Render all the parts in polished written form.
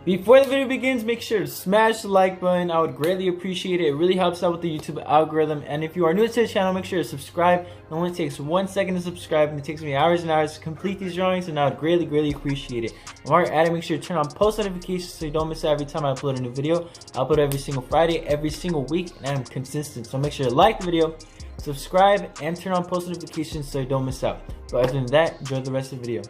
Before the video begins, make sure to smash the like button. I would greatly appreciate it. It really helps out with the YouTube algorithm. And if you are new to the channel, make sure to subscribe. It only takes 1 second to subscribe, and it takes me hours and hours to complete these drawings, and I would greatly appreciate it. And while you're at it, make sure to turn on post notifications so you don't miss out every time I upload a new video. I upload every single Friday, every single week, and I'm consistent. So make sure to like the video, subscribe, and turn on post notifications so you don't miss out. But other than that, enjoy the rest of the video.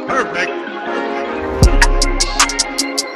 Perfect. Perfect.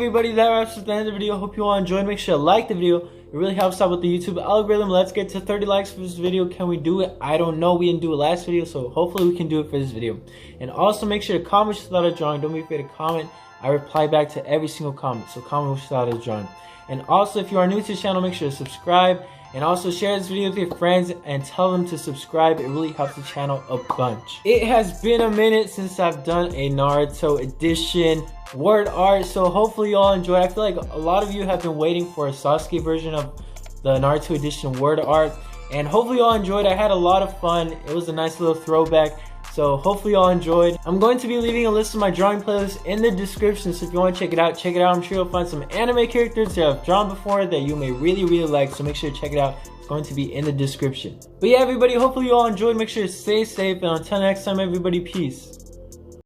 everybody, that wraps up the end of the video. Hope you all enjoyed. Make sure to like the video. It really helps out with the YouTube algorithm. Let's get to 30 likes for this video. Can we do it? I don't know. We didn't do it last video, so hopefully we can do it for this video. And also make sure to comment what you thought of the drawing. Don't be afraid to comment. I reply back to every single comment, so comment what you thought of the drawing. And also, if you are new to the channel, make sure to subscribe. And also share this video with your friends and tell them to subscribe. It really helps the channel a bunch. It has been a minute since I've done a Naruto edition word art, so hopefully you all enjoyed. I feel like a lot of you have been waiting for a Sasuke version of the Naruto edition word art, and hopefully you all enjoyed. I had a lot of fun. It was a nice little throwback. So hopefully you all enjoyed. I'm going to be leaving a list of my drawing playlists in the description, so if you want to check it out, check it out. I'm sure you'll find some anime characters that I've drawn before that you may really like, so make sure to check it out. It's going to be in the description. But yeah, everybody, hopefully you all enjoyed. Make sure to stay safe, and until next time, everybody, peace.